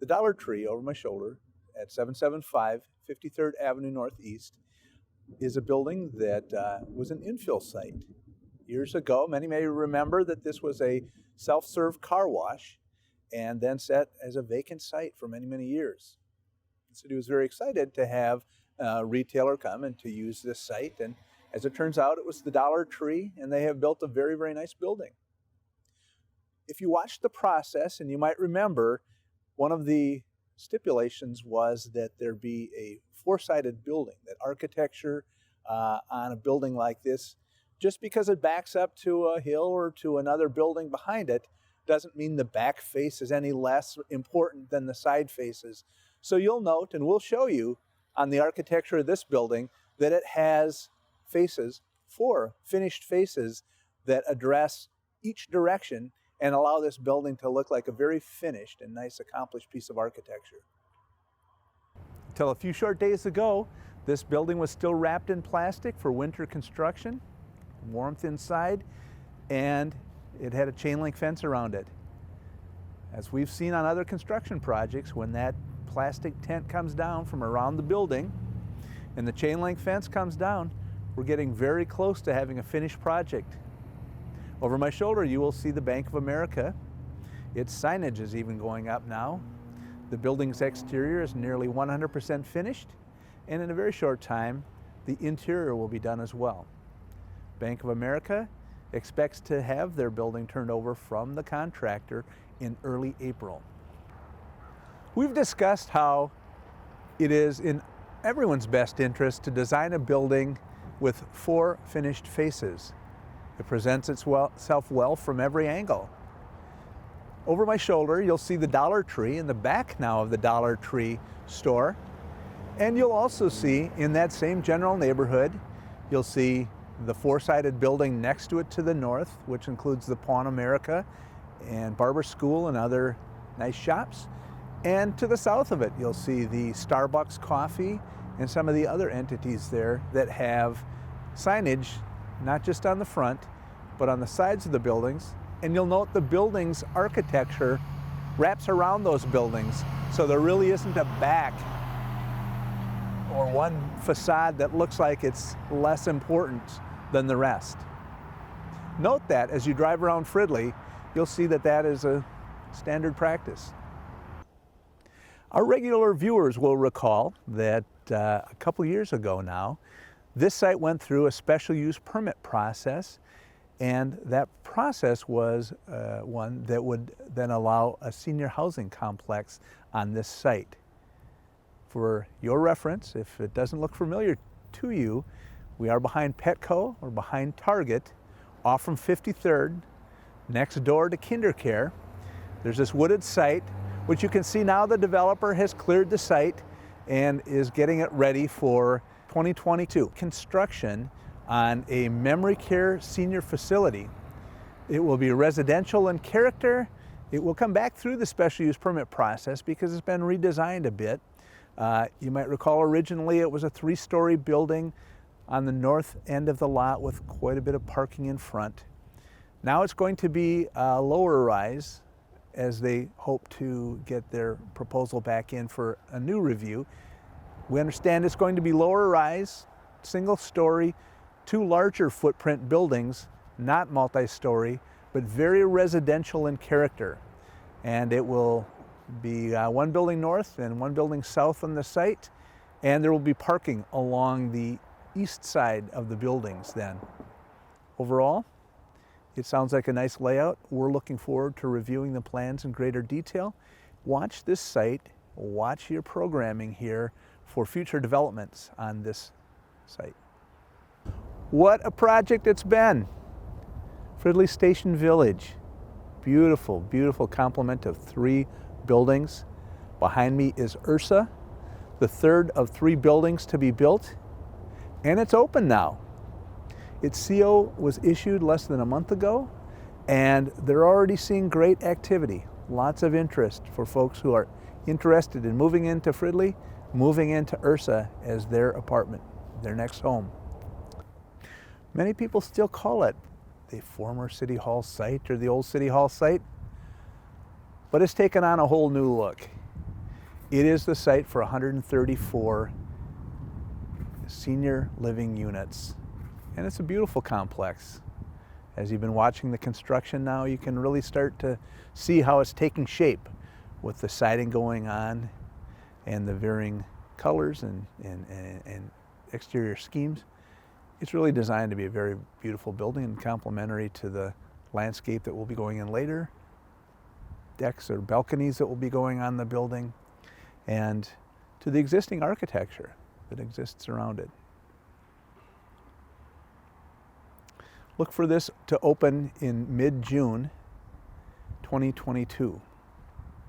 The Dollar Tree over my shoulder at 775 53rd Avenue Northeast is a building that was an infill site. Years ago, many may remember that this was a self-serve car wash and then sat as a vacant site for many, many years. The city was very excited to have a retailer come and to use this site, and as it turns out, it was the Dollar Tree, and they have built a very, very nice building. If you watched the process, and you might remember, one of the stipulations was that there be a four-sided building, that architecture on a building like this, just because it backs up to a hill or to another building behind it, doesn't mean the back face is any less important than the side faces. So you'll note, and we'll show you on the architecture of this building, that it has faces, four finished faces that address each direction and allow this building to look like a very finished and nice accomplished piece of architecture. Until a few short days ago, this building was still wrapped in plastic for winter construction, warmth inside, and it had a chain link fence around it. As we've seen on other construction projects, when that plastic tent comes down from around the building and the chain link fence comes down, we're getting very close to having a finished project. Over my shoulder, you will see the Bank of America. Its signage is even going up now. The building's exterior is nearly 100% finished, and in a very short time, the interior will be done as well. Bank of America expects to have their building turned over from the contractor in early April. We've discussed how it is in everyone's best interest to design a building with four finished faces. It presents itself well from every angle. Over my shoulder, you'll see the Dollar Tree in the back now of the Dollar Tree store. And you'll also see in that same general neighborhood, you'll see the four-sided building next to it to the north, which includes the Pawn America and Barber School and other nice shops. And to the south of it, you'll see the Starbucks Coffee and some of the other entities there that have signage, not just on the front, but on the sides of the buildings. And you'll note the building's architecture wraps around those buildings, so there really isn't a back or one facade that looks like it's less important than the rest. Note that as you drive around Fridley, you'll see that that is a standard practice. Our regular viewers will recall that a couple years ago now, this site went through a special use permit process, and that process was one that would then allow a senior housing complex on this site. For your reference, if it doesn't look familiar to you, we are behind Petco, or behind Target, off from 53rd, next door to KinderCare. There's this wooded site, which you can see now the developer has cleared the site and is getting it ready for 2022 construction on a memory care senior facility. It will be residential in character. It will come back through the special use permit process because it's been redesigned a bit. You might recall originally it was a 3-story building on the north end of the lot with quite a bit of parking in front. Now it's going to be a lower rise as they hope to get their proposal back in for a new review. We understand it's going to be lower rise, single story, 2 larger footprint buildings, not multi-story, but very residential in character. And it will be 1 building north and 1 building south on the site, and there will be parking along the east side of the buildings then. Overall, it sounds like a nice layout. We're looking forward to reviewing the plans in greater detail. Watch this site, watch your programming here for future developments on this site. What a project it's been. Fridley Station Village. Beautiful, beautiful complement of 3 buildings. Behind me is Ursa, the 3rd of 3 buildings to be built, and it's open now. Its CO was issued less than a month ago, and they're already seeing great activity. Lots of interest for folks who are interested in moving into Fridley, moving into Ursa as their apartment, their next home. Many people still call it the former City Hall site or the old City Hall site, but it's taken on a whole new look. It is the site for 134 senior living units, and it's a beautiful complex. As you've been watching the construction now, you can really start to see how it's taking shape with the siding going on and the varying colors and exterior schemes. It's really designed to be a very beautiful building and complementary to the landscape that will be going in later, decks or balconies that will be going on the building, and to the existing architecture that exists around it. Look for this to open in mid-June 2022.